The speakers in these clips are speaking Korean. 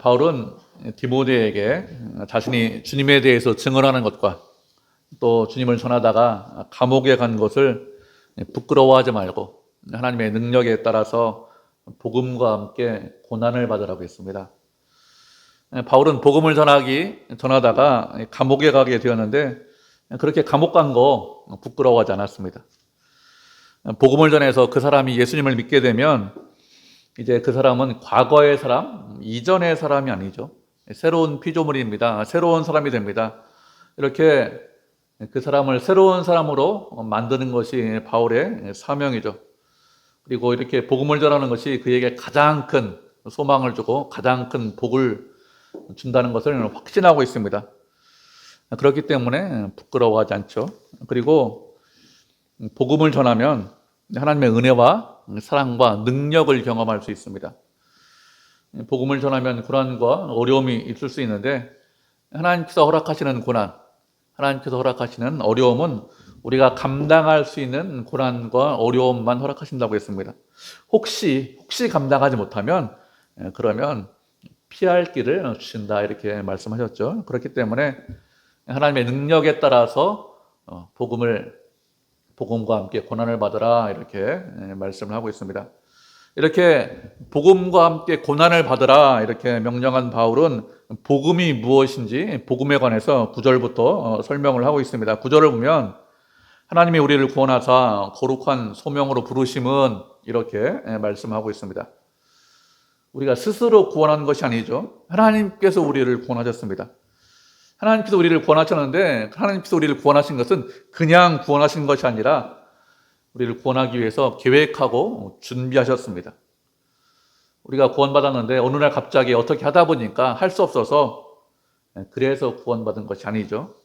바울은 디모데에게 자신이 주님에 대해서 증언하는 것과 또 주님을 전하다가 감옥에 간 것을 부끄러워하지 말고 하나님의 능력에 따라서 복음과 함께 고난을 받으라고 했습니다. 바울은 복음을 전하다가 감옥에 가게 되었는데 그렇게 감옥 간 거 부끄러워하지 않았습니다. 복음을 전해서 그 사람이 예수님을 믿게 되면 이제 그 사람은 과거의 사람, 이전의 사람이 아니죠. 새로운 피조물입니다. 새로운 사람이 됩니다. 이렇게 그 사람을 새로운 사람으로 만드는 것이 바울의 사명이죠. 그리고 이렇게 복음을 전하는 것이 그에게 가장 큰 소망을 주고 가장 큰 복을 준다는 것을 확신하고 있습니다. 그렇기 때문에 부끄러워하지 않죠. 그리고 복음을 전하면 하나님의 은혜와 사랑과 능력을 경험할 수 있습니다. 복음을 전하면 고난과 어려움이 있을 수 있는데 하나님께서 허락하시는 고난, 하나님께서 허락하시는 어려움은 우리가 감당할 수 있는 고난과 어려움만 허락하신다고 했습니다. 혹시 감당하지 못하면 그러면 피할 길을 주신다 이렇게 말씀하셨죠. 그렇기 때문에 하나님의 능력에 따라서 복음과 함께 고난을 받으라 이렇게 말씀을 하고 있습니다. 이렇게 복음과 함께 고난을 받으라 이렇게 명령한 바울은 복음이 무엇인지 복음에 관해서 9절부터 설명을 하고 있습니다. 9절을 보면 하나님이 우리를 구원하사 거룩한 소명으로 부르심은 이렇게 말씀하고 있습니다. 우리가 스스로 구원한 것이 아니죠. 하나님께서 우리를 구원하셨습니다. 하나님께서 우리를 구원하셨는데 하나님께서 우리를 구원하신 것은 그냥 구원하신 것이 아니라 우리를 구원하기 위해서 계획하고 준비하셨습니다. 우리가 구원받았는데 어느 날 갑자기 어떻게 하다 보니까 할 수 없어서 그래서 구원받은 것이 아니죠.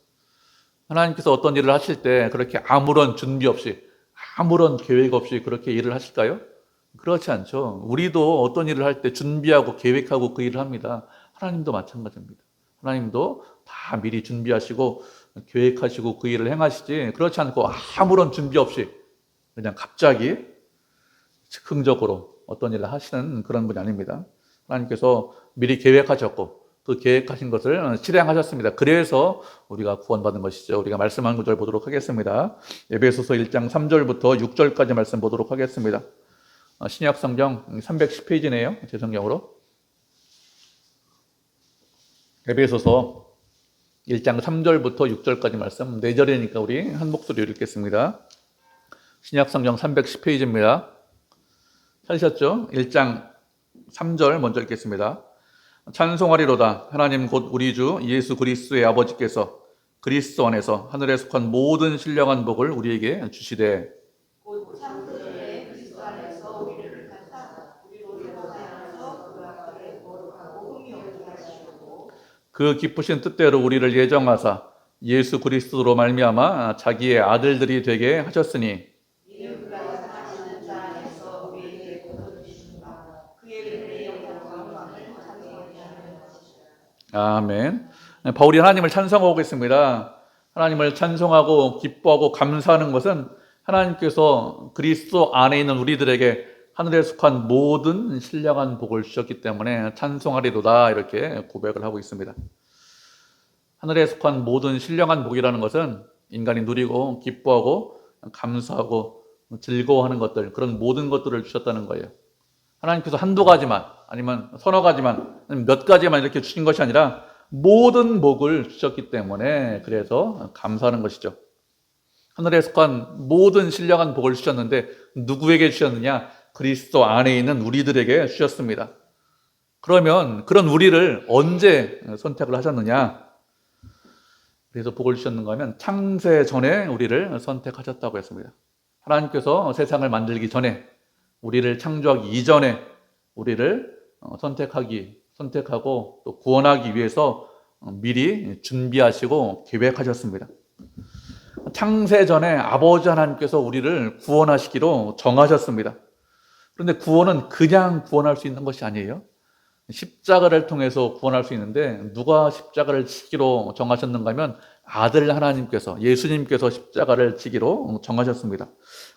하나님께서 어떤 일을 하실 때 그렇게 아무런 준비 없이 아무런 계획 없이 그렇게 일을 하실까요? 그렇지 않죠. 우리도 어떤 일을 할 때 준비하고 계획하고 그 일을 합니다. 하나님도 마찬가지입니다. 하나님도 다 미리 준비하시고 계획하시고 그 일을 행하시지 그렇지 않고 아무런 준비 없이 그냥 갑자기 즉흥적으로 어떤 일을 하시는 그런 분이 아닙니다. 하나님께서 미리 계획하셨고 그 계획하신 것을 실행하셨습니다. 그래서 우리가 구원받은 것이죠. 우리가 말씀 한 구절 보도록 하겠습니다. 에베소서 1장 3절부터 6절까지 말씀 보도록 하겠습니다. 신약 성경 310페이지네요. 제 성경으로. 에베소서 1장 3절부터 6절까지 말씀 4절이니까 우리 한 목소리로 읽겠습니다. 신약 성경 310페이지입니다. 찾으셨죠? 1장 3절 먼저 읽겠습니다. 찬송하리로다 하나님 곧 우리 주 예수 그리스도의 아버지께서 그리스도 안에서 하늘에 속한 모든 신령한 복을 우리에게 주시되 곧 창세전에 그리스도 안에서 우리를 택하사 우리로 대하여서 그 앞에 거룩하고 흠이 없게 하시고 그 기쁘신 뜻대로 우리를 예정하사 예수 그리스도로 말미암아 자기의 아들들이 되게 하셨으니 이는 그가 사랑하시는 자 안에서 우리에게 거둬주신 바 그의 은혜의 영광을 찬송하게 하는 것이라. 아멘. 바울이 하나님을 찬송하고 있습니다. 하나님을 찬송하고 기뻐하고 감사하는 것은 하나님께서 그리스도 안에 있는 우리들에게 하늘에 속한 모든 신령한 복을 주셨기 때문에 찬송하리로다 이렇게 고백을 하고 있습니다. 하늘에 속한 모든 신령한 복이라는 것은 인간이 누리고 기뻐하고 감사하고 즐거워하는 것들, 그런 모든 것들을 주셨다는 거예요. 하나님께서 한두 가지만 아니면 서너 가지만 몇 가지만 이렇게 주신 것이 아니라 모든 복을 주셨기 때문에 그래서 감사하는 것이죠. 하늘에 속한 모든 신령한 복을 주셨는데 누구에게 주셨느냐? 그리스도 안에 있는 우리들에게 주셨습니다. 그러면 그런 우리를 언제 선택을 하셨느냐? 그래서 복을 주셨는가 하면 창세 전에 우리를 선택하셨다고 했습니다. 하나님께서 세상을 만들기 전에 우리를 창조하기 이전에 우리를 선택하고 또 구원하기 위해서 미리 준비하시고 계획하셨습니다. 창세 전에 아버지 하나님께서 우리를 구원하시기로 정하셨습니다. 그런데 구원은 그냥 구원할 수 있는 것이 아니에요. 십자가를 통해서 구원할 수 있는데 누가 십자가를 지기로 정하셨는가 하면 아들 하나님께서 예수님께서 십자가를 지기로 정하셨습니다.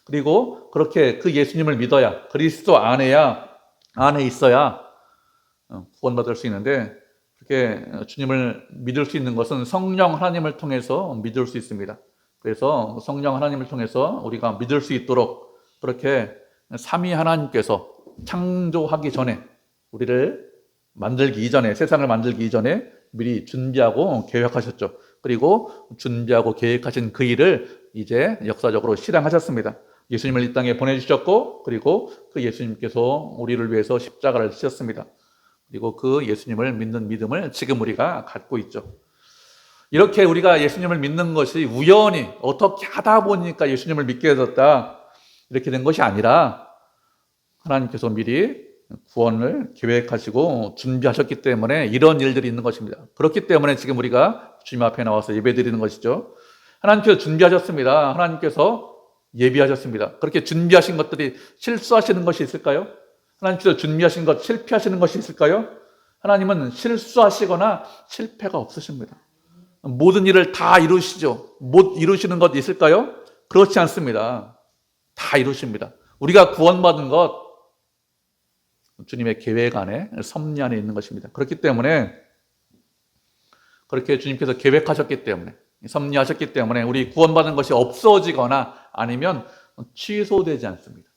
그리고 그렇게 그 예수님을 믿어야 그리스도 안에 있어야 구원받을 수 있는데, 그렇게 주님을 믿을 수 있는 것은 성령 하나님을 통해서 믿을 수 있습니다. 그래서 성령 하나님을 통해서 우리가 믿을 수 있도록 그렇게 삼위 하나님께서 창조하기 전에, 우리를 만들기 이전에, 세상을 만들기 이전에 미리 준비하고 계획하셨죠. 그리고 준비하고 계획하신 그 일을 이제 역사적으로 실행하셨습니다. 예수님을 이 땅에 보내주셨고, 그리고 그 예수님께서 우리를 위해서 십자가를 지셨습니다. 그리고 그 예수님을 믿는 믿음을 지금 우리가 갖고 있죠. 이렇게 우리가 예수님을 믿는 것이 우연히 어떻게 하다 보니까 예수님을 믿게 되었다, 이렇게 된 것이 아니라 하나님께서 미리 구원을 계획하시고 준비하셨기 때문에 이런 일들이 있는 것입니다. 그렇기 때문에 지금 우리가 주님 앞에 나와서 예배드리는 것이죠. 하나님께서 준비하셨습니다. 하나님께서 예비하셨습니다. 그렇게 준비하신 것들이 실수하시는 것이 있을까요? 하나님께서 준비하신 것 실패하시는 것이 있을까요? 하나님은 실수하시거나 실패가 없으십니다. 모든 일을 다 이루시죠. 못 이루시는 것 있을까요? 그렇지 않습니다. 다 이루십니다. 우리가 구원받은 것 주님의 계획 안에, 섭리 안에 있는 것입니다. 그렇기 때문에, 그렇게 주님께서 계획하셨기 때문에, 섭리하셨기 때문에 우리 구원받은 것이 없어지거나 아니면 취소되지 않습니다.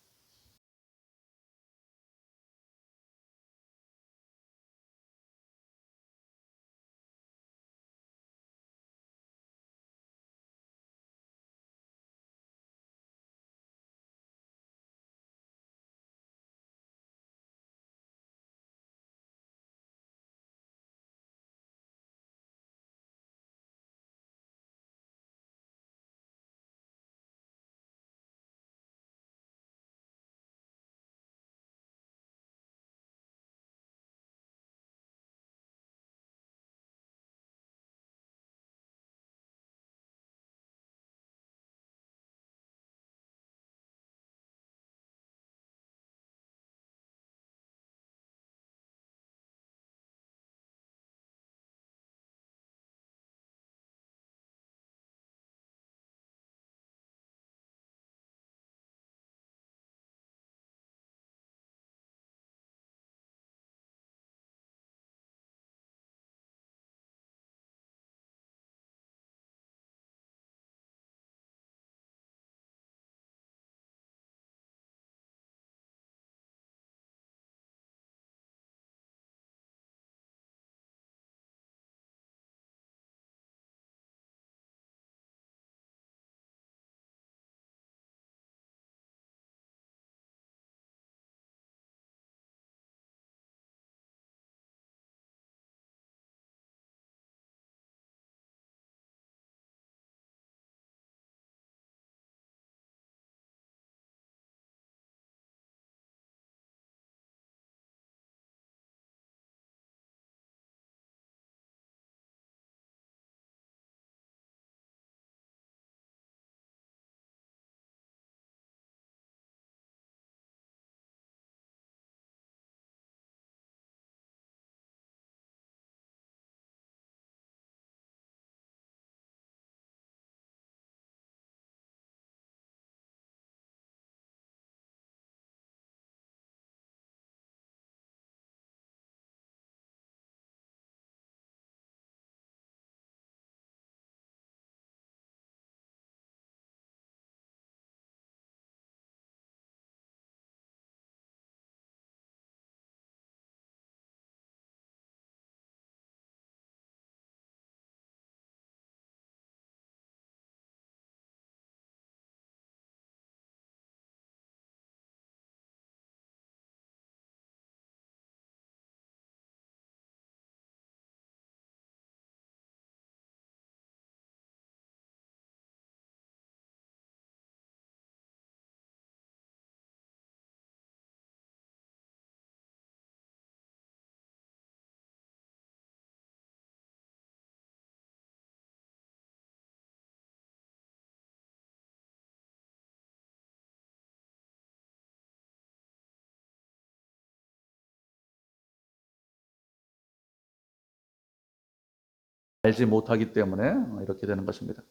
알지 못하기 때문에 이렇게 되는 것입니다.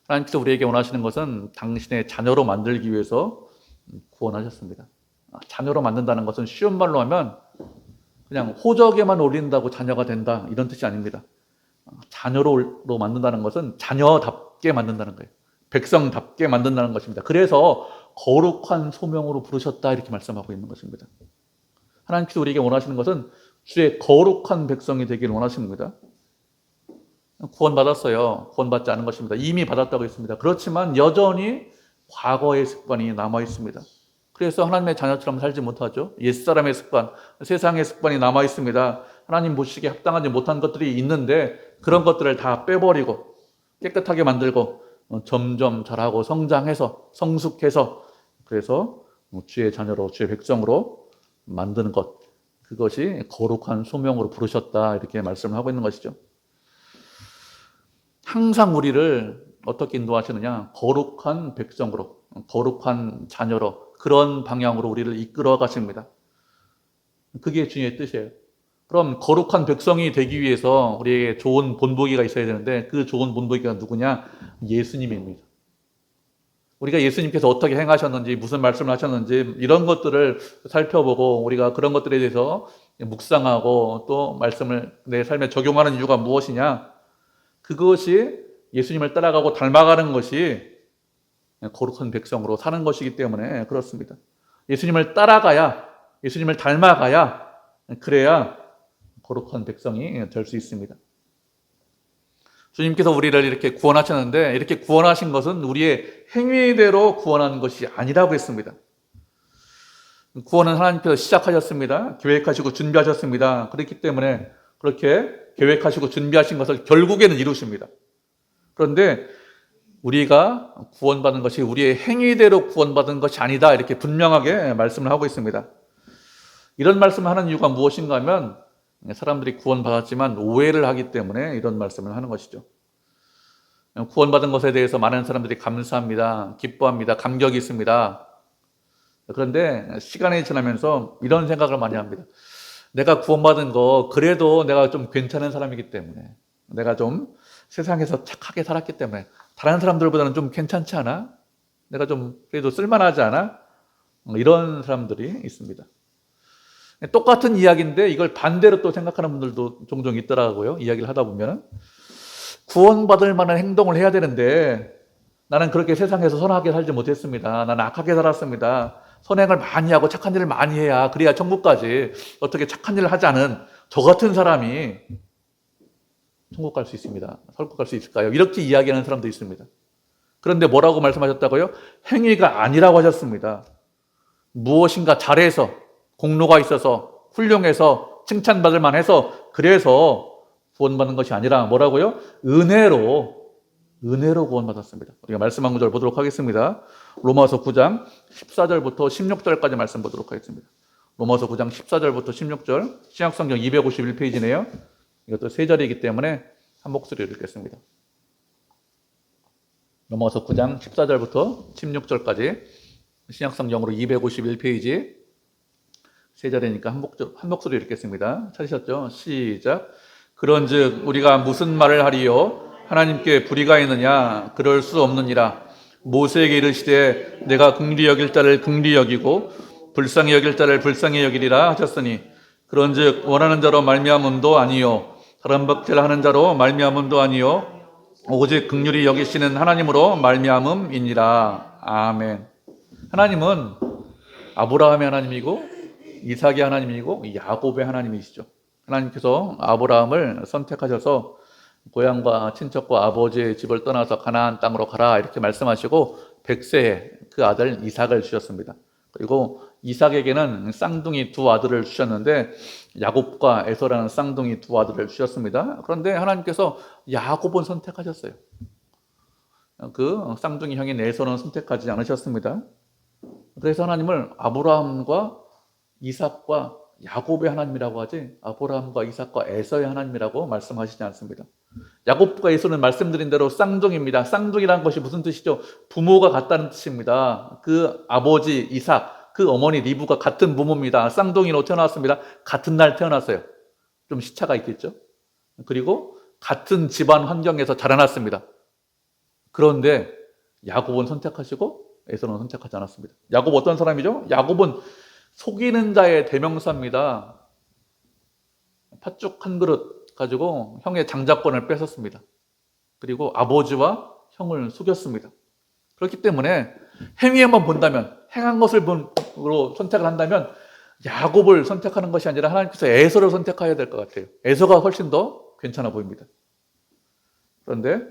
하나님께서 우리에게 원하시는 것은 당신의 자녀로 만들기 위해서 구원하셨습니다. 자녀로 만든다는 것은 쉬운 말로 하면 그냥 호적에만 올린다고 자녀가 된다 이런 뜻이 아닙니다. 자녀로 만든다는 것은 자녀답게 만든다는 거예요. 백성답게 만든다는 것입니다. 그래서 거룩한 소명으로 부르셨다 이렇게 말씀하고 있는 것입니다. 하나님께서 우리에게 원하시는 것은 주의 거룩한 백성이 되기를 원하십니다. 구원받았어요. 구원받지 않은 것입니다. 이미 받았다고 했습니다. 그렇지만 여전히 과거의 습관이 남아 있습니다. 그래서 하나님의 자녀처럼 살지 못하죠. 옛사람의 습관, 세상의 습관이 남아 있습니다. 하나님 보시기에 합당하지 못한 것들이 있는데 그런 것들을 다 빼버리고 깨끗하게 만들고 점점 자라고 성장해서 성숙해서 그래서 주의 자녀로 주의 백성으로 만드는 것, 그것이 거룩한 소명으로 부르셨다 이렇게 말씀을 하고 있는 것이죠. 항상 우리를 어떻게 인도하시느냐? 거룩한 백성으로, 거룩한 자녀로, 그런 방향으로 우리를 이끌어 가십니다. 그게 주님의 뜻이에요. 그럼 거룩한 백성이 되기 위해서 우리에게 좋은 본보기가 있어야 되는데 그 좋은 본보기가 누구냐? 예수님입니다. 우리가 예수님께서 어떻게 행하셨는지, 무슨 말씀을 하셨는지 이런 것들을 살펴보고 우리가 그런 것들에 대해서 묵상하고 또 말씀을 내 삶에 적용하는 이유가 무엇이냐? 그것이 예수님을 따라가고 닮아가는 것이 거룩한 백성으로 사는 것이기 때문에 그렇습니다. 예수님을 따라가야, 예수님을 닮아가야, 그래야 거룩한 백성이 될 수 있습니다. 주님께서 우리를 이렇게 구원하셨는데 이렇게 구원하신 것은 우리의 행위대로 구원하는 것이 아니라고 했습니다. 구원은 하나님께서 시작하셨습니다. 계획하시고 준비하셨습니다. 그렇기 때문에 그렇게 계획하시고 준비하신 것을 결국에는 이루십니다. 그런데 우리가 구원받은 것이 우리의 행위대로 구원받은 것이 아니다 이렇게 분명하게 말씀을 하고 있습니다. 이런 말씀을 하는 이유가 무엇인가 하면 사람들이 구원받았지만 오해를 하기 때문에 이런 말씀을 하는 것이죠. 구원받은 것에 대해서 많은 사람들이 감사합니다. 기뻐합니다. 감격이 있습니다. 그런데 시간이 지나면서 이런 생각을 많이 합니다. 내가 구원받은 거 그래도 내가 좀 괜찮은 사람이기 때문에, 내가 좀 세상에서 착하게 살았기 때문에 다른 사람들보다는 좀 괜찮지 않아? 내가 좀 그래도 쓸만하지 않아? 이런 사람들이 있습니다. 똑같은 이야기인데 이걸 반대로 또 생각하는 분들도 종종 있더라고요. 이야기를 하다 보면 구원받을 만한 행동을 해야 되는데 나는 그렇게 세상에서 선하게 살지 못했습니다. 나는 악하게 살았습니다. 선행을 많이 하고 착한 일을 많이 해야 그래야 천국까지, 어떻게 착한 일을 하지 않은 저 같은 사람이 천국 갈 수 있습니다. 천국 갈 수 있을까요? 이렇게 이야기하는 사람도 있습니다. 그런데 뭐라고 말씀하셨다고요? 행위가 아니라고 하셨습니다. 무엇인가 잘해서, 공로가 있어서, 훌륭해서, 칭찬받을 만해서, 그래서 구원받는 것이 아니라 뭐라고요? 은혜로 구원받았습니다. 우리가 말씀 한 구절 보도록 하겠습니다. 로마서 9장 14절부터 16절까지 말씀 보도록 하겠습니다. 로마서 9장 14절부터 16절, 신약성경 251페이지네요. 이것도 세 절이기 때문에 한 목소리로 읽겠습니다. 로마서 9장 14절부터 16절까지 신약성경으로 251페이지 세 절이니까 한 목소리로 읽겠습니다. 찾으셨죠? 시작. 그런즉 우리가 무슨 말을 하리요? 하나님께 불의가 있느냐? 그럴 수 없느니라. 모세에게 이르시되 내가 긍휼히 여길 자를 긍휼히 여기고 불쌍히 여길 자를 불쌍히 여기리라 하셨으니 그런즉 원하는 자로 말미암음도 아니요 사람 박제를 하는 자로 말미암음도 아니요 오직 긍휼히 여기시는 하나님으로 말미암음이니라. 아멘. 하나님은 아브라함의 하나님이고 이삭의 하나님이고 야곱의 하나님이시죠. 하나님께서 아브라함을 선택하셔서 고향과 친척과 아버지의 집을 떠나서 가나안 땅으로 가라 이렇게 말씀하시고 100세에 그 아들 이삭을 주셨습니다. 그리고 이삭에게는 쌍둥이 두 아들을 주셨는데 야곱과 에서라는 쌍둥이 두 아들을 주셨습니다. 그런데 하나님께서 야곱은 선택하셨어요. 그 쌍둥이 형인 에서는 선택하지 않으셨습니다. 그래서 하나님을 아브라함과 이삭과 야곱의 하나님이라고 하지 아브라함과 이삭과 에서의 하나님이라고 말씀하시지 않습니다. 야곱과 에서는 말씀드린 대로 쌍둥이입니다. 쌍둥이라는 것이 무슨 뜻이죠? 부모가 같다는 뜻입니다. 그 아버지 이삭, 그 어머니 리브가 같은 부모입니다. 쌍둥이로 태어났습니다. 같은 날 태어났어요. 좀 시차가 있겠죠? 그리고 같은 집안 환경에서 자라났습니다. 그런데 야곱은 선택하시고 에서는 선택하지 않았습니다. 야곱 어떤 사람이죠? 야곱은 속이는 자의 대명사입니다. 팥죽 한 그릇 가지고 형의 장자권을 뺏었습니다. 그리고 아버지와 형을 속였습니다. 그렇기 때문에 행위에만 본다면, 행한 것을 으로 선택을 한다면 야곱을 선택하는 것이 아니라 하나님께서 에서를 선택해야 될 것 같아요. 에서가 훨씬 더 괜찮아 보입니다. 그런데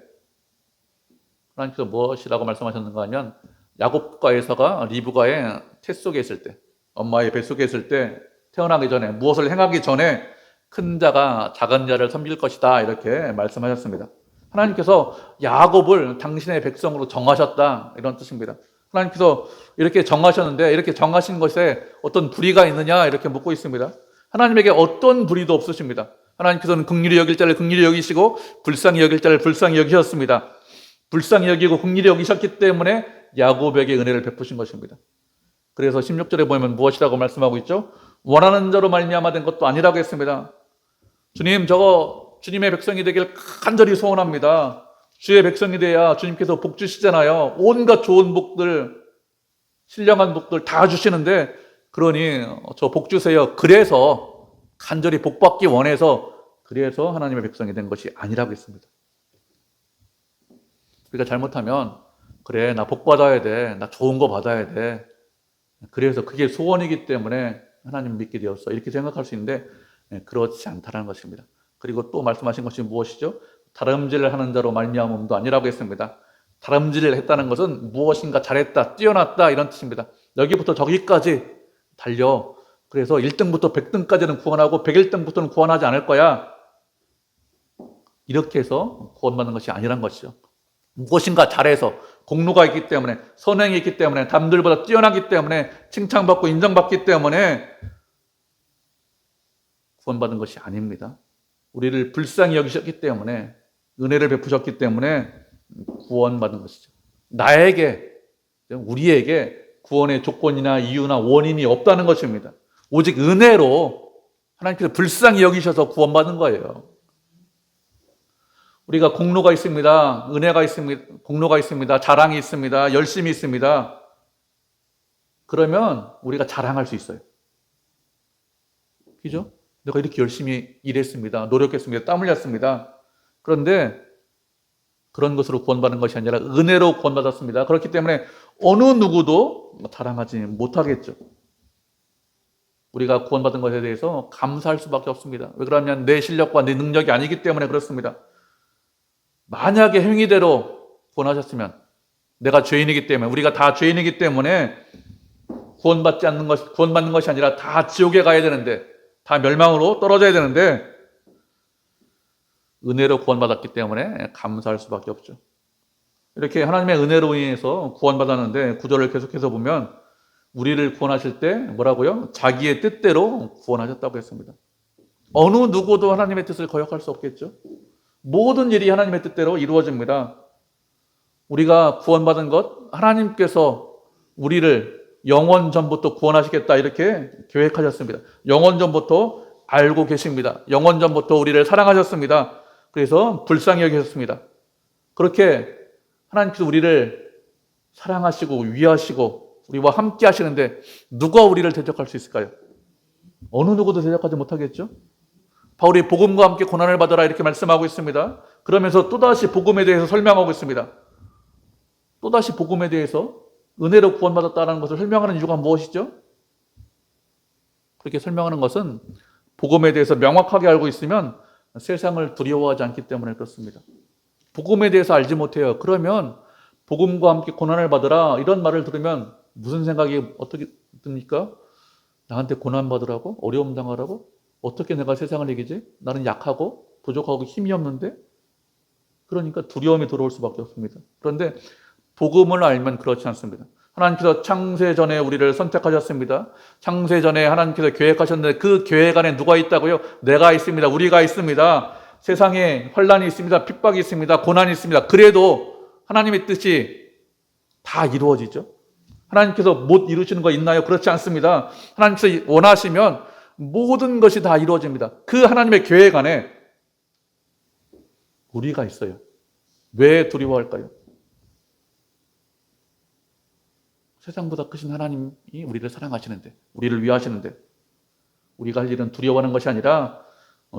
하나님께서 무엇이라고 말씀하셨는가 하면 야곱과 에서가 리브가의 태 속에 있을 때, 엄마의 뱃속에 있을 때, 태어나기 전에, 무엇을 행하기 전에 큰 자가 작은 자를 섬길 것이다, 이렇게 말씀하셨습니다. 하나님께서 야곱을 당신의 백성으로 정하셨다, 이런 뜻입니다. 하나님께서 이렇게 정하셨는데 이렇게 정하신 것에 어떤 불의가 있느냐, 이렇게 묻고 있습니다. 하나님에게 어떤 불의도 없으십니다. 하나님께서는 긍휼히 여길 자를 긍휼히 여기시고 불쌍히 여길 자를 불쌍히 여기셨습니다. 불쌍히 여기고 긍휼히 여기셨기 때문에 야곱에게 은혜를 베푸신 것입니다. 그래서 16절에 보면 무엇이라고 말씀하고 있죠? 원하는 자로 말미암아 된 것도 아니라고 했습니다. 주님, 저거 주님의 백성이 되길 간절히 소원합니다. 주의 백성이 돼야 주님께서 복 주시잖아요. 온갖 좋은 복들, 신령한 복들 다 주시는데, 그러니 저 복 주세요. 그래서 간절히 복 받기 원해서, 그래서 하나님의 백성이 된 것이 아니라고 했습니다. 우리가 잘못하면, 그래, 나 복 받아야 돼, 나 좋은 거 받아야 돼, 그래서 그게 소원이기 때문에 하나님 믿게 되었어, 이렇게 생각할 수 있는데 그렇지 않다는 것입니다. 그리고 또 말씀하신 것이 무엇이죠? 다름질을 하는 자로 말미암음도 아니라고 했습니다. 다름질을 했다는 것은 무엇인가 잘했다, 뛰어났다, 이런 뜻입니다. 여기부터 저기까지 달려, 그래서 1등부터 100등까지는 구원하고 101등부터는 구원하지 않을 거야, 이렇게 해서 구원받는 것이 아니란 것이죠. 무엇인가 잘해서, 공로가 있기 때문에, 선행이 있기 때문에, 남들보다 뛰어나기 때문에, 칭찬받고 인정받기 때문에 구원받은 것이 아닙니다. 우리를 불쌍히 여기셨기 때문에, 은혜를 베푸셨기 때문에 구원받은 것이죠. 나에게, 우리에게 구원의 조건이나 이유나 원인이 없다는 것입니다. 오직 은혜로 하나님께서 불쌍히 여기셔서 구원받은 거예요. 우리가 공로가 있습니다. 은혜가 있습니다. 공로가 있습니다. 자랑이 있습니다. 열심이 있습니다. 그러면 우리가 자랑할 수 있어요. 그죠? 내가 이렇게 열심히 일했습니다. 노력했습니다. 땀 흘렸습니다. 그런데 그런 것으로 구원받은 것이 아니라 은혜로 구원받았습니다. 그렇기 때문에 어느 누구도 자랑하지 못하겠죠. 우리가 구원받은 것에 대해서 감사할 수밖에 없습니다. 왜 그러냐면 내 실력과 내 능력이 아니기 때문에 그렇습니다. 만약에 행위대로 구원하셨으면, 내가 죄인이기 때문에, 우리가 다 죄인이기 때문에 구원받는 것이 아니라 다 지옥에 가야 되는데, 다 멸망으로 떨어져야 되는데, 은혜로 구원받았기 때문에 감사할 수밖에 없죠. 이렇게 하나님의 은혜로 인해서 구원받았는데, 구절을 계속해서 보면 우리를 구원하실 때 뭐라고요? 자기의 뜻대로 구원하셨다고 했습니다. 어느 누구도 하나님의 뜻을 거역할 수 없겠죠. 모든 일이 하나님의 뜻대로 이루어집니다. 우리가 구원받은 것, 하나님께서 우리를 영원 전부터 구원하시겠다, 이렇게 계획하셨습니다. 영원 전부터 알고 계십니다. 영원 전부터 우리를 사랑하셨습니다. 그래서 불쌍히 여기셨습니다. 그렇게 하나님께서 우리를 사랑하시고 위하시고 우리와 함께 하시는데 누가 우리를 대적할 수 있을까요? 어느 누구도 대적하지 못하겠죠? 바울이 복음과 함께 고난을 받으라, 이렇게 말씀하고 있습니다. 그러면서 또다시 복음에 대해서 설명하고 있습니다. 또다시 복음에 대해서 은혜로 구원받았다는 것을 설명하는 이유가 무엇이죠? 그렇게 설명하는 것은 복음에 대해서 명확하게 알고 있으면 세상을 두려워하지 않기 때문에 그렇습니다. 복음에 대해서 알지 못해요. 그러면 복음과 함께 고난을 받으라, 이런 말을 들으면 무슨 생각이 어떻게 듭니까? 나한테 고난 받으라고? 어려움 당하라고? 어떻게 내가 세상을 이기지? 나는 약하고 부족하고 힘이 없는데? 그러니까 두려움이 들어올 수밖에 없습니다. 그런데 복음을 알면 그렇지 않습니다. 하나님께서 창세전에 우리를 선택하셨습니다. 창세전에 하나님께서 계획하셨는데 그 계획 안에 누가 있다고요? 내가 있습니다. 우리가 있습니다. 세상에 환난이 있습니다. 핍박이 있습니다. 고난이 있습니다. 그래도 하나님의 뜻이 다 이루어지죠. 하나님께서 못 이루시는 거 있나요? 그렇지 않습니다. 하나님께서 원하시면 모든 것이 다 이루어집니다. 그 하나님의 계획 안에 우리가 있어요. 왜 두려워할까요? 세상보다 크신 하나님이 우리를 사랑하시는데, 우리를 위하시는데, 우리가 할 일은 두려워하는 것이 아니라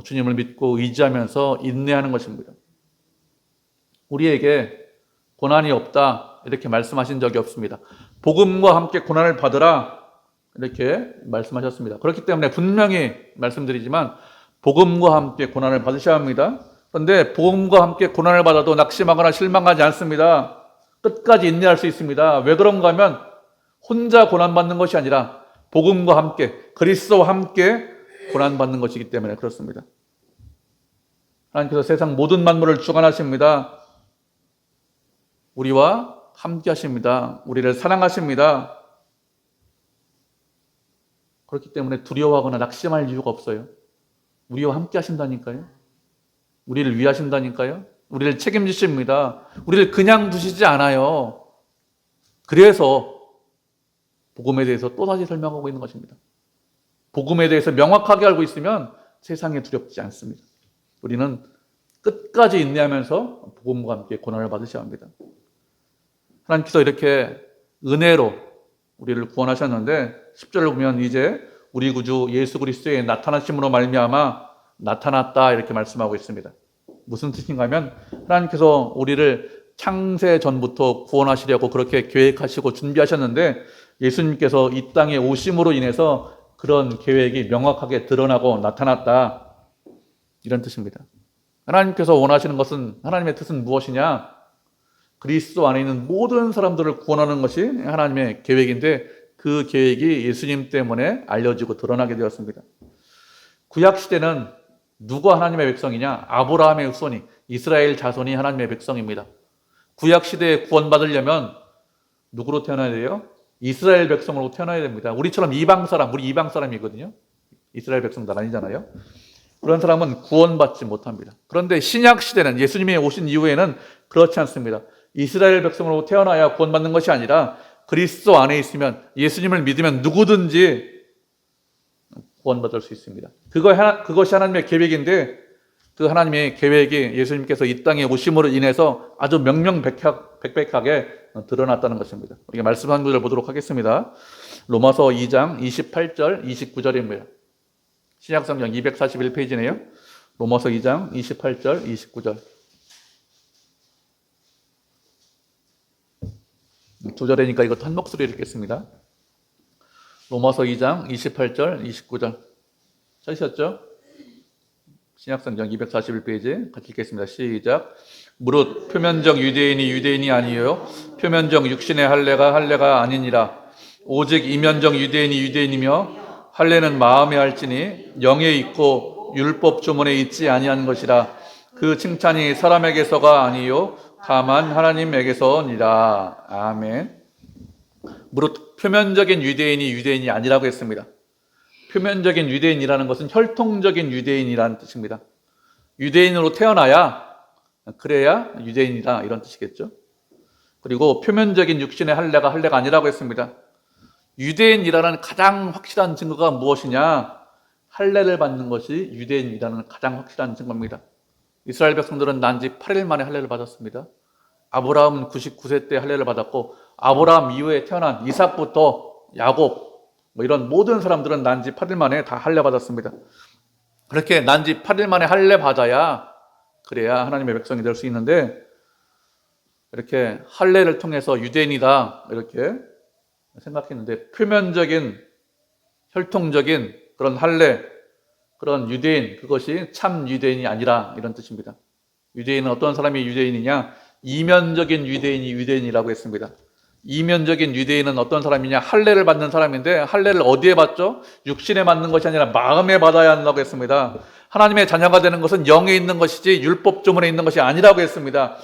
주님을 믿고 의지하면서 인내하는 것입니다. 우리에게 고난이 없다 이렇게 말씀하신 적이 없습니다. 복음과 함께 고난을 받으라 이렇게 말씀하셨습니다. 그렇기 때문에 분명히 말씀드리지만 복음과 함께 고난을 받으셔야 합니다. 그런데 복음과 함께 고난을 받아도 낙심하거나 실망하지 않습니다. 끝까지 인내할 수 있습니다. 왜 그런가 하면 혼자 고난받는 것이 아니라 복음과 함께 그리스도와 함께 고난받는 것이기 때문에 그렇습니다. 하나님께서 세상 모든 만물을 주관하십니다. 우리와 함께 하십니다. 우리를 사랑하십니다. 그렇기 때문에 두려워하거나 낙심할 이유가 없어요. 우리와 함께 하신다니까요. 우리를 위하신다니까요. 우리를 책임지십니다. 우리를 그냥 두시지 않아요. 그래서 복음에 대해서 또다시 설명하고 있는 것입니다. 복음에 대해서 명확하게 알고 있으면 세상에 두렵지 않습니다. 우리는 끝까지 인내하면서 복음과 함께 고난을 받으셔야 합니다. 하나님께서 이렇게 은혜로 우리를 구원하셨는데 10절을 보면 이제 우리 구주 예수 그리스도의 나타나심으로 말미암아 나타났다 이렇게 말씀하고 있습니다. 무슨 뜻인가 하면 하나님께서 우리를 창세 전부터 구원하시려고 그렇게 계획하시고 준비하셨는데 예수님께서 이 땅에 오심으로 인해서 그런 계획이 명확하게 드러나고 나타났다 이런 뜻입니다. 하나님께서 원하시는 것은 하나님의 뜻은 무엇이냐? 그리스도 안에 있는 모든 사람들을 구원하는 것이 하나님의 계획인데 그 계획이 예수님 때문에 알려지고 드러나게 되었습니다. 구약시대는 누가 하나님의 백성이냐? 아브라함의 후손이 이스라엘 자손이 하나님의 백성입니다. 구약시대에 구원받으려면 누구로 태어나야 돼요? 이스라엘 백성으로 태어나야 됩니다. 우리처럼 이방 사람, 우리 이방 사람이거든요. 이스라엘 백성들 아니잖아요. 그런 사람은 구원받지 못합니다. 그런데 신약시대는 예수님이 오신 이후에는 그렇지 않습니다. 이스라엘 백성으로 태어나야 구원받는 것이 아니라 그리스도 안에 있으면 예수님을 믿으면 누구든지 구원받을 수 있습니다. 그것이 하나님의 계획인데 그 하나님의 계획이 예수님께서 이 땅에 오심으로 인해서 아주 명명백백하게 드러났다는 것입니다. 우리가 말씀 한 구절 보도록 하겠습니다. 로마서 2장 28절 29절입니다. 신약성경 241페이지네요. 로마서 2장 28절 29절. 두 절이니까 이것도 한 목소리로 읽겠습니다. 로마서 2장 28절 29절. 찾으셨죠? 신약성경 241페이지 같이 읽겠습니다. 시작. 무릇 표면적 유대인이 유대인이 아니요 표면적 육신의 할례가 아니니라. 오직 이면적 유대인이 유대인이며 할례는 마음에 할지니 영에 있고 율법 조문에 있지 아니한 것이라. 그 칭찬이 사람에게서가 아니요 다만 하나님에게서니라. 아멘. 무릇 표면적인 유대인이 유대인이 아니라고 했습니다. 표면적인 유대인이라는 것은 혈통적인 유대인이라는 뜻입니다. 유대인으로 태어나야 그래야 유대인이다 이런 뜻이겠죠. 그리고 표면적인 육신의 할례가 아니라고 했습니다. 유대인이라는 가장 확실한 증거가 무엇이냐? 할례를 받는 것이 유대인이라는 가장 확실한 증거입니다. 이스라엘 백성들은 난지 8일 만에 할례를 받았습니다. 아브라함은 99세 때 할례를 받았고 아브라함 이후에 태어난 이삭부터 야곱 이런 모든 사람들은 난지 8일 만에 다 할례 받았습니다. 그렇게 난지 8일 만에 할례 받아야 그래야 하나님의 백성이 될 수 있는데 이렇게 할례를 통해서 유대인이다 이렇게 생각했는데 표면적인 혈통적인 그런 할례 그런 유대인 그것이 참 유대인이 아니라 이런 뜻입니다. 유대인은 어떤 사람이 유대인이냐? 이면적인 유대인이 유대인이라고 했습니다. 이면적인 유대인은 어떤 사람이냐? 할례를 받는 사람인데 할례를 어디에 받죠? 육신에 받는 것이 아니라 마음에 받아야 한다고 했습니다. 하나님의 자녀가 되는 것은 영에 있는 것이지 율법 조문에 있는 것이 아니라고 했습니다.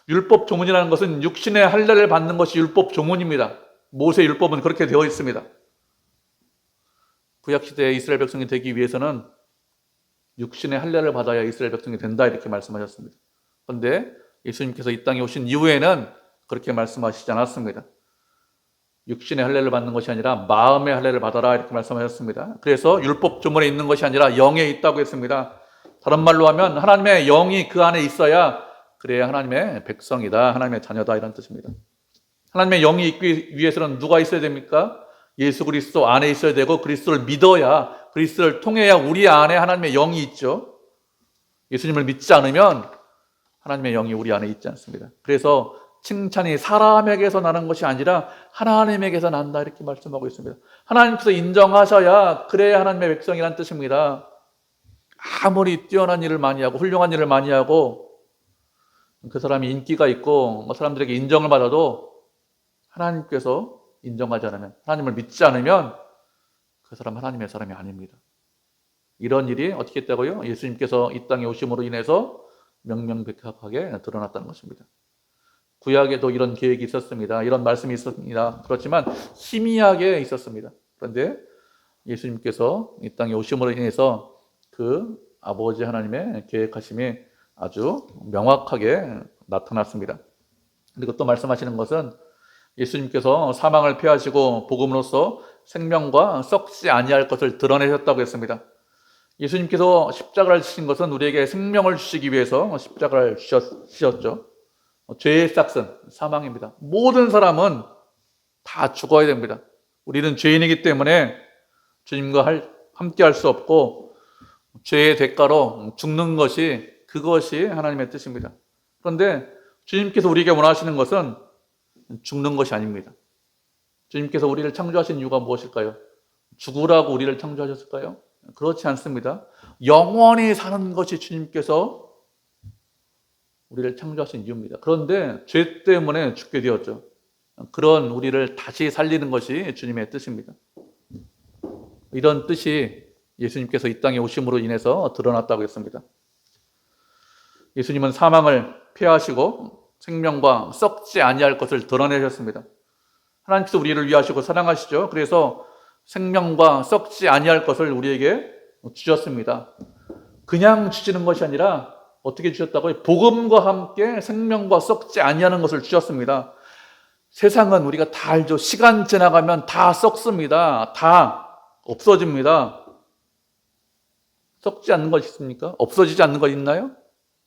율법 조문이라는 것은 육신의 할례를 받는 것이 율법 조문입니다. 모세 율법은 그렇게 되어 있습니다. 구약시대의 이스라엘 백성이 되기 위해서는 육신의 할례를 받아야 이스라엘 백성이 된다 이렇게 말씀하셨습니다. 그런데 예수님께서 이 땅에 오신 이후에는 그렇게 말씀하시지 않았습니다. 육신의 할례를 받는 것이 아니라 마음의 할례를 받아라 이렇게 말씀하셨습니다. 그래서 율법 조문에 있는 것이 아니라 영에 있다고 했습니다. 다른 말로 하면 하나님의 영이 그 안에 있어야 그래야 하나님의 백성이다, 하나님의 자녀다 이런 뜻입니다. 하나님의 영이 있기 위해서는 누가 있어야 됩니까? 예수 그리스도 안에 있어야 되고 그리스도를 믿어야 그리스도를 통해야 우리 안에 하나님의 영이 있죠. 예수님을 믿지 않으면 하나님의 영이 우리 안에 있지 않습니다. 그래서 칭찬이 사람에게서 나는 것이 아니라 하나님에게서 난다 이렇게 말씀하고 있습니다. 하나님께서 인정하셔야 그래야 하나님의 백성이란 뜻입니다. 아무리 뛰어난 일을 많이 하고 훌륭한 일을 많이 하고 그 사람이 인기가 있고 사람들에게 인정을 받아도 하나님께서 인정하지 않으면, 하나님을 믿지 않으면 그 사람 하나님의 사람이 아닙니다. 이런 일이 어떻게 했다고요? 예수님께서 이 땅에 오심으로 인해서 명명백백하게 드러났다는 것입니다. 구약에도 이런 계획이 있었습니다. 이런 말씀이 있었습니다. 그렇지만 희미하게 있었습니다. 그런데 예수님께서 이 땅에 오심으로 인해서 그 아버지 하나님의 계획하심이 아주 명확하게 나타났습니다. 그리고 또 말씀하시는 것은 예수님께서 사망을 피하시고 복음으로써 생명과 썩지 아니할 것을 드러내셨다고 했습니다. 예수님께서 십자가를 지신 것은 우리에게 생명을 주시기 위해서 십자가를 지셨죠. 죄의 싹은 사망입니다. 모든 사람은 다 죽어야 됩니다. 우리는 죄인이기 때문에 주님과 함께 할 수 없고 죄의 대가로 죽는 것이 그것이 하나님의 뜻입니다. 그런데 주님께서 우리에게 원하시는 것은 죽는 것이 아닙니다. 주님께서 우리를 창조하신 이유가 무엇일까요? 죽으라고 우리를 창조하셨을까요? 그렇지 않습니다. 영원히 사는 것이 주님께서 우리를 창조하신 이유입니다. 그런데 죄 때문에 죽게 되었죠. 그런 우리를 다시 살리는 것이 주님의 뜻입니다. 이런 뜻이 예수님께서 이 땅에 오심으로 인해서 드러났다고 했습니다. 예수님은 사망을 피하시고 생명과 썩지 아니할 것을 드러내셨습니다. 하나님께서 우리를 위하시고 사랑하시죠. 그래서 생명과 썩지 아니할 것을 우리에게 주셨습니다. 그냥 주시는 것이 아니라 어떻게 주셨다고요? 복음과 함께 생명과 썩지 아니하는 것을 주셨습니다. 세상은 우리가 다 알죠. 시간 지나가면 다 썩습니다. 다 없어집니다. 썩지 않는 것이 있습니까? 없어지지 않는 것 있나요?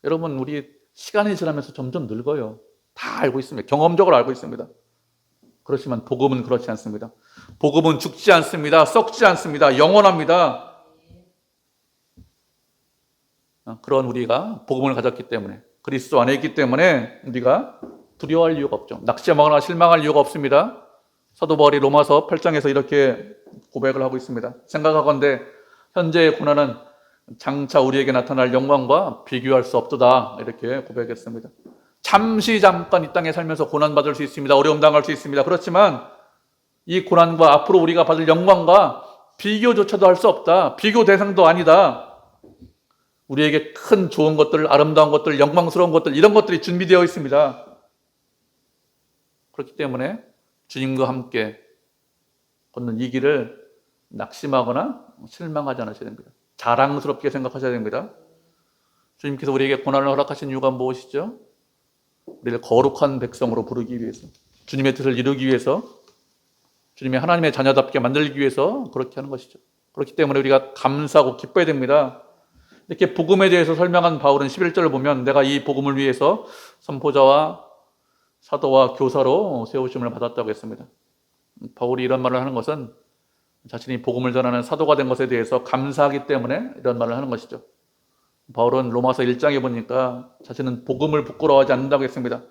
여러분, 우리 시간이 지나면서 점점 늙어요. 다 알고 있습니다. 경험적으로 알고 있습니다. 그렇지만 복음은 그렇지 않습니다. 복음은 죽지 않습니다. 썩지 않습니다. 영원합니다. 그런 우리가 복음을 가졌기 때문에, 그리스도 안에 있기 때문에 우리가 두려워할 이유가 없죠. 낙심하거나 실망할 이유가 없습니다. 사도 바울이 로마서 8장에서 이렇게 고백을 하고 있습니다. 생각하건대 현재의 고난은 장차 우리에게 나타날 영광과 비교할 수 없도다 이렇게 고백했습니다. 잠시 잠깐 이 땅에 살면서 고난받을 수 있습니다. 어려움 당할 수 있습니다. 그렇지만 이 고난과 앞으로 우리가 받을 영광과 비교조차도 할 수 없다. 비교 대상도 아니다. 우리에게 큰 좋은 것들, 아름다운 것들, 영광스러운 것들, 이런 것들이 준비되어 있습니다. 그렇기 때문에 주님과 함께 걷는 이 길을 낙심하거나 실망하지 않으셔야 됩니다. 자랑스럽게 생각하셔야 됩니다. 주님께서 우리에게 고난을 허락하신 이유가 무엇이죠? 우리를 거룩한 백성으로 부르기 위해서, 주님의 뜻을 이루기 위해서, 주님의 하나님의 자녀답게 만들기 위해서 그렇게 하는 것이죠. 그렇기 때문에 우리가 감사하고 기뻐야 됩니다. 이렇게 복음에 대해서 설명한 바울은 11절을 보면 내가 이 복음을 위해서 선포자와 사도와 교사로 세우심을 받았다고 했습니다. 바울이 이런 말을 하는 것은 자신이 복음을 전하는 사도가 된 것에 대해서 감사하기 때문에 이런 말을 하는 것이죠. 바울은 로마서 1장에 보니까 자신은 복음을 부끄러워하지 않는다고 했습니다.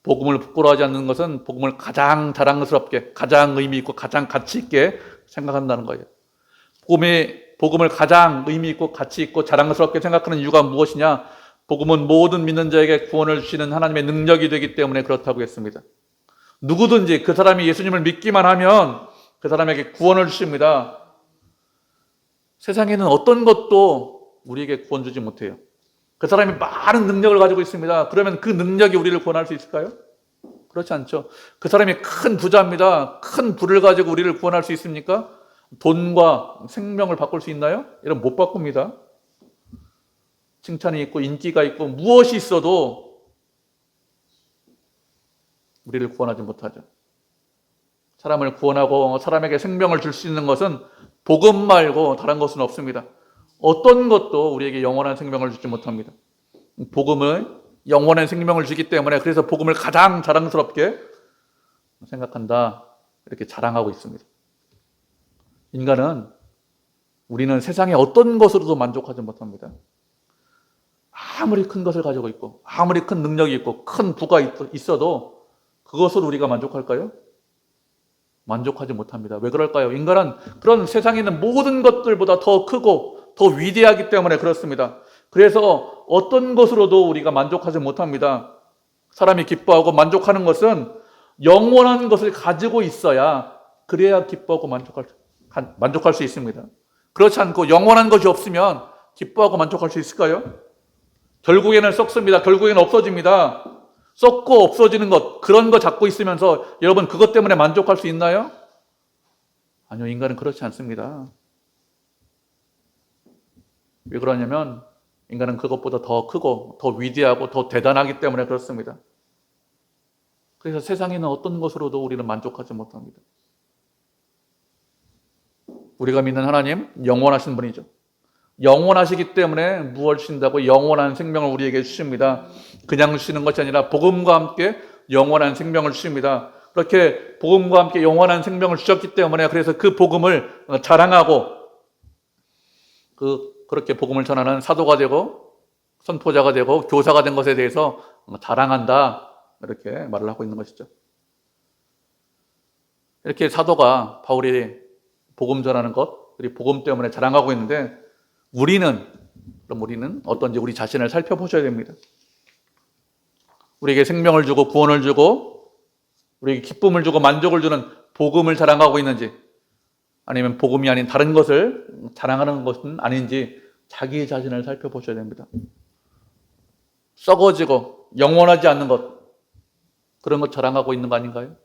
복음을 부끄러워하지 않는 것은 복음을 가장 자랑스럽게, 가장 의미 있고 가장 가치 있게 생각한다는 거예요. 복음을 가장 의미 있고 가치 있고 자랑스럽게 생각하는 이유가 무엇이냐? 복음은 모든 믿는 자에게 구원을 주시는 하나님의 능력이 되기 때문에 그렇다고 했습니다. 누구든지 그 사람이 예수님을 믿기만 하면 그 사람에게 구원을 주십니다. 세상에는 어떤 것도 우리에게 구원 주지 못해요. 그 사람이 많은 능력을 가지고 있습니다. 그러면 그 능력이 우리를 구원할 수 있을까요? 그렇지 않죠. 그 사람이 큰 부자입니다. 큰 부를 가지고 우리를 구원할 수 있습니까? 돈과 생명을 바꿀 수 있나요? 이런 못 바꿉니다. 칭찬이 있고 인기가 있고 무엇이 있어도 우리를 구원하지 못하죠. 사람을 구원하고 사람에게 생명을 줄 수 있는 것은 복음 말고 다른 것은 없습니다. 어떤 것도 우리에게 영원한 생명을 주지 못합니다. 복음은 영원한 생명을 주기 때문에 그래서 복음을 가장 자랑스럽게 생각한다. 이렇게 자랑하고 있습니다. 우리는 세상의 어떤 것으로도 만족하지 못합니다. 아무리 큰 것을 가지고 있고 아무리 큰 능력이 있고 큰 부가 있어도 그것으로 우리가 만족할까요? 만족하지 못합니다. 왜 그럴까요? 인간은 그런 세상에 있는 모든 것들보다 더 크고 더 위대하기 때문에 그렇습니다. 그래서 어떤 것으로도 우리가 만족하지 못합니다. 사람이 기뻐하고 만족하는 것은 영원한 것을 가지고 있어야 그래야 기뻐하고 만족할 수 있습니다. 그렇지 않고 영원한 것이 없으면 기뻐하고 만족할 수 있을까요? 결국에는 썩습니다. 결국에는 없어집니다. 썩고 없어지는 것, 그런 거 잡고 있으면서 여러분 그것 때문에 만족할 수 있나요? 아니요, 인간은 그렇지 않습니다. 왜 그러냐면 인간은 그것보다 더 크고 더 위대하고 더 대단하기 때문에 그렇습니다. 그래서 세상에 있는 어떤 것으로도 우리는 만족하지 못합니다. 우리가 믿는 하나님, 영원하신 분이죠. 영원하시기 때문에 무엇을 주신다고? 영원한 생명을 우리에게 주십니다. 그냥 주시는 것이 아니라 복음과 함께 영원한 생명을 주십니다. 그렇게 복음과 함께 영원한 생명을 주셨기 때문에 그래서 그 복음을 자랑하고 그렇게 복음을 전하는 사도가 되고 선포자가 되고 교사가 된 것에 대해서 자랑한다. 이렇게 말을 하고 있는 것이죠. 이렇게 사도가 바울이 복음 전하는 것, 그리고 복음 때문에 자랑하고 있는데 그럼 우리는 어떤지 우리 자신을 살펴보셔야 됩니다. 우리에게 생명을 주고 구원을 주고 우리에게 기쁨을 주고 만족을 주는 복음을 자랑하고 있는지 아니면 복음이 아닌 다른 것을 자랑하는 것은 아닌지 자기 자신을 살펴보셔야 됩니다. 썩어지고 영원하지 않는 것, 그런 것 자랑하고 있는 거 아닌가요?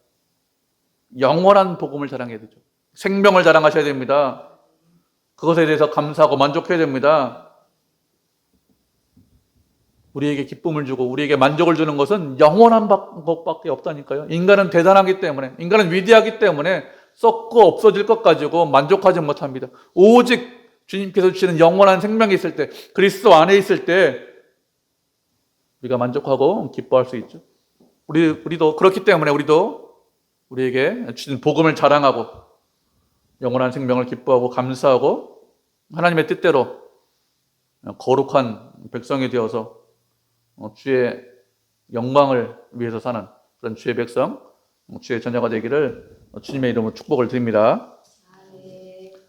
영원한 복음을 자랑해야 되죠. 생명을 자랑하셔야 됩니다. 그것에 대해서 감사하고 만족해야 됩니다. 우리에게 기쁨을 주고 우리에게 만족을 주는 것은 영원한 것밖에 없다니까요. 인간은 대단하기 때문에, 인간은 위대하기 때문에 썩고 없어질 것 가지고 만족하지 못합니다. 오직 주님께서 주시는 영원한 생명이 있을 때, 그리스도 안에 있을 때 우리가 만족하고 기뻐할 수 있죠. 우리도 그렇기 때문에 우리에게 주신 복음을 자랑하고 영원한 생명을 기뻐하고 감사하고 하나님의 뜻대로 거룩한 백성이 되어서 주의 영광을 위해서 사는 그런 주의 백성, 주의 자녀가 되기를 주님의 이름으로 축복을 드립니다.